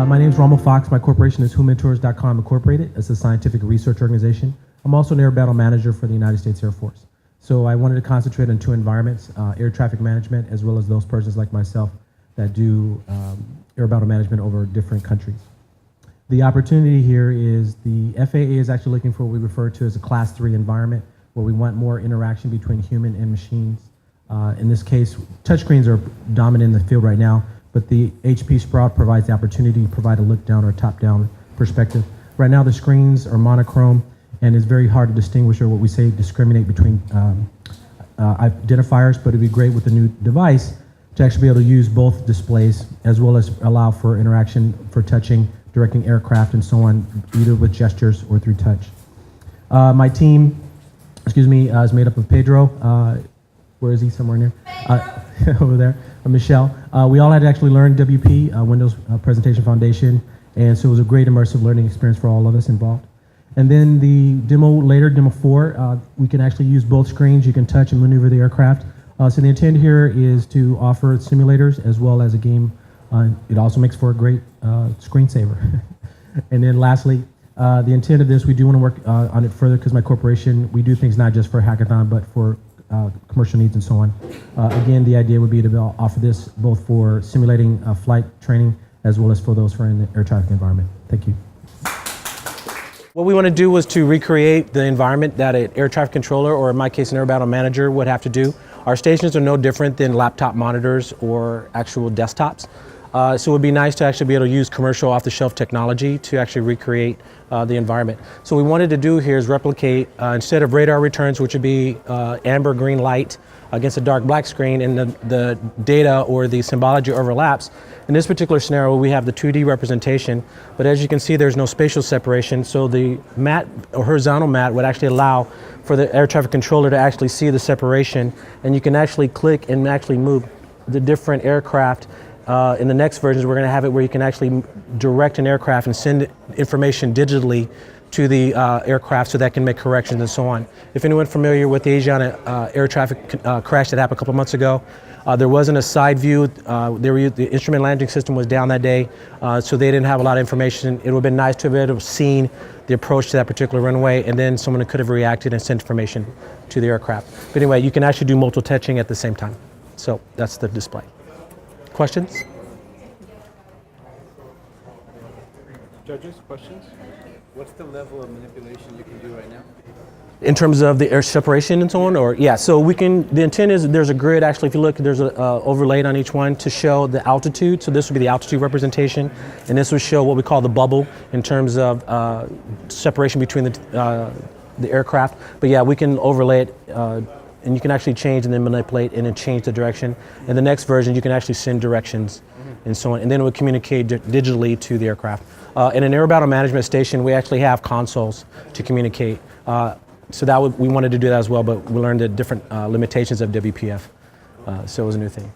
My name is Rommel Fox. My corporation is WhoMentors.com Incorporated. It's a scientific research organization. I'm also an air battle manager for the United States Air Force. So I wanted to concentrate on two environments, air traffic management, as well as those persons like myself that do air battle management over different countries. The opportunity here is the FAA is actually looking for what we refer to as a Class 3 environment, where we want more interaction between human and machines. In this case, touchscreens are dominant in the field right now, but the HP Sprout provides the opportunity to provide a look-down or top-down perspective. Right now, the screens are monochrome, and it's very hard to distinguish, or what we say, discriminate between identifiers, but it'd be great with the new device to actually be able to use both displays, as well as allow for interaction for touching, directing aircraft, and so on, either with gestures or through touch. My team, is made up of Pedro. Where is he? Somewhere near? Over there. Michelle. We all had to actually learn WP, Windows Presentation Foundation, and so it was a great immersive learning experience for all of us involved. And then the demo later, demo 4, we can actually use both screens. You can touch and maneuver the aircraft. So the intent here is to offer simulators as well as a game. It also makes for a great screensaver. And then lastly, the intent of this, we do want to work on it further because my corporation, we do things not just for Hackathon, but for commercial needs and so on. Again, the idea would be to offer this both for simulating flight training as well as for those who are in the air traffic environment. Thank you. What we want to do was to recreate the environment that an air traffic controller, or in my case an air battle manager, would have to do. Our stations are no different than laptop monitors or actual desktops. So it would be nice to actually be able to use commercial off-the-shelf technology to actually recreate the environment. So what we wanted to do here is replicate, instead of radar returns, which would be amber green light against a dark black screen, and the data or the symbology overlaps. In this particular scenario, we have the 2D representation, but as you can see, there's no spatial separation, so the mat or horizontal mat would actually allow for the air traffic controller to actually see the separation, and you can actually click and actually move the different aircraft. In the next versions, we're going to have it where you can actually direct an aircraft and send information digitally to the aircraft so that can make corrections and so on. If anyone's familiar with the Asiana air traffic crash that happened a couple months ago, there wasn't a side view. The instrument landing system was down that day, so they didn't have a lot of information. It would have been nice to have seen the approach to that particular runway, and then someone could have reacted and sent information to the aircraft. But anyway, you can actually do multiple touching at the same time. So that's the display. Questions? Judges, questions? What's the level of manipulation you can do right now? In terms of the air separation and so on, or yeah, so we can, the intent is there's a grid, actually, if you look, there's a overlaid on each one to show the altitude. So this would be the altitude representation, and this would show what we call the bubble in terms of separation between the aircraft. But yeah, we can overlay it, and you can actually change and then manipulate and then change the direction. In the next version, you can actually send directions and so on, and then it would communicate digitally to the aircraft. In an air battle management station, we actually have consoles to communicate. So that we wanted to do that as well, but we learned the different limitations of WPF. So it was a new thing.